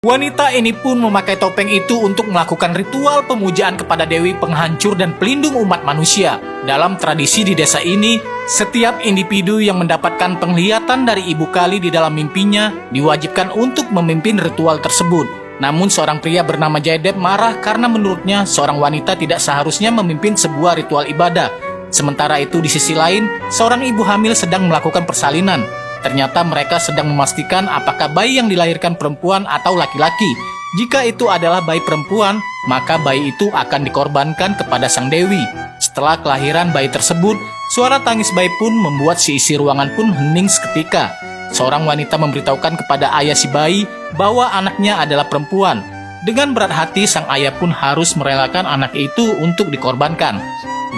Wanita ini pun memakai topeng itu untuk melakukan ritual pemujaan kepada Dewi penghancur dan pelindung umat manusia. Dalam tradisi di desa ini, setiap individu yang mendapatkan penglihatan dari Ibu Kali di dalam mimpinya diwajibkan untuk memimpin ritual tersebut. Namun seorang pria bernama Jayadeb marah karena menurutnya seorang wanita tidak seharusnya memimpin sebuah ritual ibadah. Sementara itu di sisi lain, seorang ibu hamil sedang melakukan persalinan. Ternyata mereka sedang memastikan apakah bayi yang dilahirkan perempuan atau laki-laki. Jika itu adalah bayi perempuan, maka bayi itu akan dikorbankan kepada sang dewi. Setelah kelahiran bayi tersebut, suara tangis bayi pun membuat si isi ruangan pun hening seketika. Seorang wanita memberitahukan kepada ayah si bayi bahwa anaknya adalah perempuan. Dengan berat hati, sang ayah pun harus merelakan anak itu untuk dikorbankan.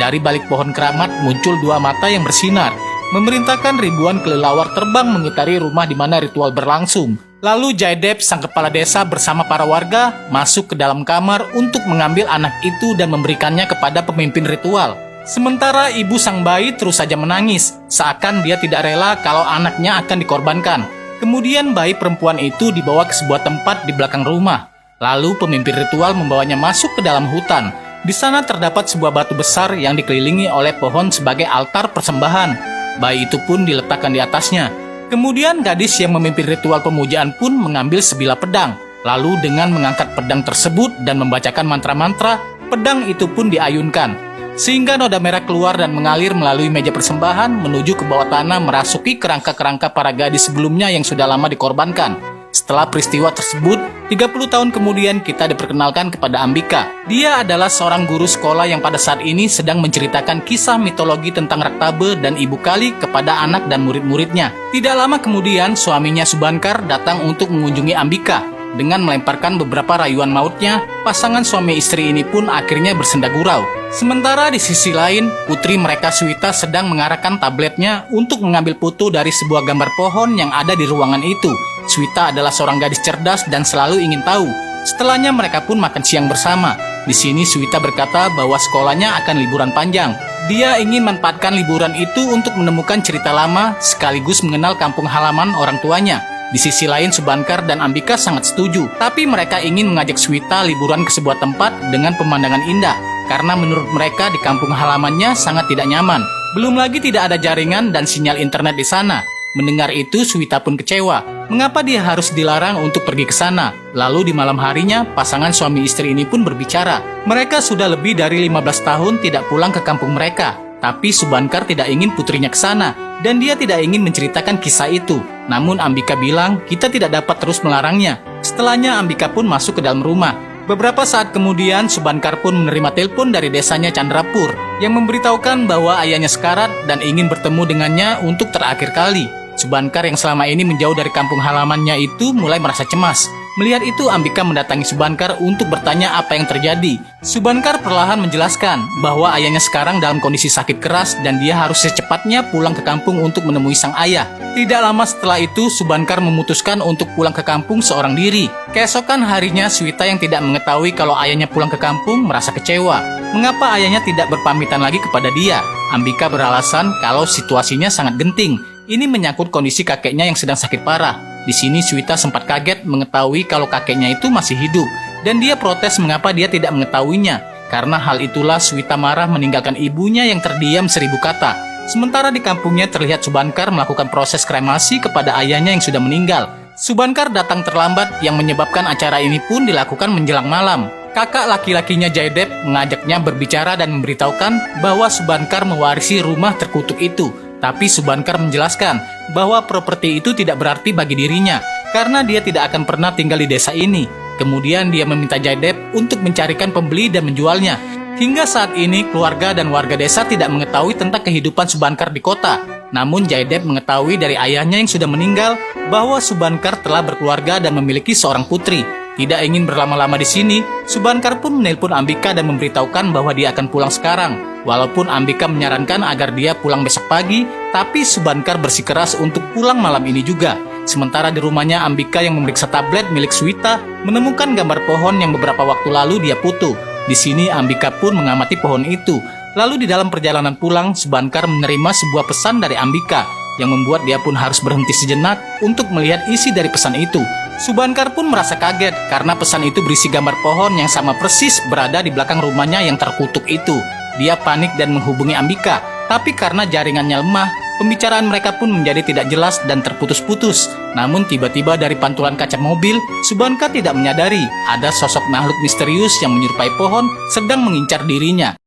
Dari balik pohon keramat muncul dua mata yang bersinar, memerintahkan ribuan kelelawar terbang mengitari rumah di mana ritual berlangsung. Lalu Jayadeb, sang kepala desa bersama para warga, masuk ke dalam kamar untuk mengambil anak itu dan memberikannya kepada pemimpin ritual. Sementara ibu sang bayi terus saja menangis, seakan dia tidak rela kalau anaknya akan dikorbankan. Kemudian bayi perempuan itu dibawa ke sebuah tempat di belakang rumah. Lalu pemimpin ritual membawanya masuk ke dalam hutan. Di sana terdapat sebuah batu besar yang dikelilingi oleh pohon sebagai altar persembahan. Bayi itu pun diletakkan di atasnya. Kemudian gadis yang memimpin ritual pemujaan pun mengambil sebilah pedang. Lalu dengan mengangkat pedang tersebut dan membacakan mantra-mantra, pedang itu pun diayunkan. Sehingga noda merah keluar dan mengalir melalui meja persembahan menuju ke bawah tanah merasuki kerangka-kerangka para gadis sebelumnya yang sudah lama dikorbankan. Setelah peristiwa tersebut, 30 tahun kemudian kita diperkenalkan kepada Ambika. Dia adalah seorang guru sekolah yang pada saat ini sedang menceritakan kisah mitologi tentang Raktabe dan Ibu Kali kepada anak dan murid-muridnya. Tidak lama kemudian, suaminya Subankar datang untuk mengunjungi Ambika. Dengan melemparkan beberapa rayuan mautnya, pasangan suami istri ini pun akhirnya bersenda gurau. Sementara di sisi lain, putri mereka Swita sedang mengarahkan tabletnya untuk mengambil foto dari sebuah gambar pohon yang ada di ruangan itu. Swita adalah seorang gadis cerdas dan selalu ingin tahu. Setelahnya mereka pun makan siang bersama. Di sini Swita berkata bahwa sekolahnya akan liburan panjang. Dia ingin manfaatkan liburan itu untuk menemukan cerita lama sekaligus mengenal kampung halaman orang tuanya. Di sisi lain, Subankar dan Ambika sangat setuju, tapi mereka ingin mengajak Swita liburan ke sebuah tempat dengan pemandangan indah, karena menurut mereka di kampung halamannya sangat tidak nyaman. Belum lagi tidak ada jaringan dan sinyal internet di sana. Mendengar itu, Swita pun kecewa. Mengapa dia harus dilarang untuk pergi ke sana? Lalu di malam harinya, pasangan suami istri ini pun berbicara. Mereka sudah lebih dari 15 tahun tidak pulang ke kampung mereka. Tapi Subankar tidak ingin putrinya ke sana, dan dia tidak ingin menceritakan kisah itu. Namun Ambika bilang, kita tidak dapat terus melarangnya. Setelahnya Ambika pun masuk ke dalam rumah. Beberapa saat kemudian, Subankar pun menerima telepon dari desanya Chandrapur, yang memberitahukan bahwa ayahnya sekarat dan ingin bertemu dengannya untuk terakhir kali. Subankar yang selama ini menjauh dari kampung halamannya itu mulai merasa cemas. Melihat itu, Ambika mendatangi Subankar untuk bertanya apa yang terjadi. Subankar perlahan menjelaskan bahwa ayahnya sekarang dalam kondisi sakit keras dan dia harus secepatnya pulang ke kampung untuk menemui sang ayah. Tidak lama setelah itu, Subankar memutuskan untuk pulang ke kampung seorang diri. Keesokan harinya, Swita yang tidak mengetahui kalau ayahnya pulang ke kampung merasa kecewa. Mengapa ayahnya tidak berpamitan lagi kepada dia? Ambika beralasan kalau situasinya sangat genting. Ini menyangkut kondisi kakeknya yang sedang sakit parah. Di sini Swita sempat kaget mengetahui kalau kakeknya itu masih hidup, dan dia protes mengapa dia tidak mengetahuinya. Karena hal itulah Swita marah meninggalkan ibunya yang terdiam 1000 kata. Sementara di kampungnya terlihat Subankar melakukan proses kremasi kepada ayahnya yang sudah meninggal. Subankar datang terlambat yang menyebabkan acara ini pun dilakukan menjelang malam. Kakak laki-lakinya Jayadeb mengajaknya berbicara dan memberitahukan bahwa Subankar mewarisi rumah terkutuk itu. Tapi Subankar menjelaskan bahwa properti itu tidak berarti bagi dirinya karena dia tidak akan pernah tinggal di desa ini. Kemudian dia meminta Jayadeb untuk mencarikan pembeli dan menjualnya. Hingga saat ini keluarga dan warga desa tidak mengetahui tentang kehidupan Subankar di kota. Namun Jayadeb mengetahui dari ayahnya yang sudah meninggal bahwa Subankar telah berkeluarga dan memiliki seorang putri. Tidak ingin berlama-lama di sini, Subankar pun menelpon Ambika dan memberitahukan bahwa dia akan pulang sekarang. Walaupun Ambika menyarankan agar dia pulang besok pagi, tapi Subankar bersikeras untuk pulang malam ini juga. Sementara di rumahnya, Ambika yang memeriksa tablet milik Swita menemukan gambar pohon yang beberapa waktu lalu dia foto. Di sini Ambika pun mengamati pohon itu. Lalu di dalam perjalanan pulang, Subankar menerima sebuah pesan dari Ambika yang membuat dia pun harus berhenti sejenak untuk melihat isi dari pesan itu. Subankar pun merasa kaget karena pesan itu berisi gambar pohon yang sama persis berada di belakang rumahnya yang terkutuk itu. Dia panik dan menghubungi Ambika, tapi karena jaringannya lemah, pembicaraan mereka pun menjadi tidak jelas dan terputus-putus. Namun tiba-tiba dari pantulan kaca mobil, Subankar tidak menyadari ada sosok makhluk misterius yang menyerupai pohon sedang mengincar dirinya.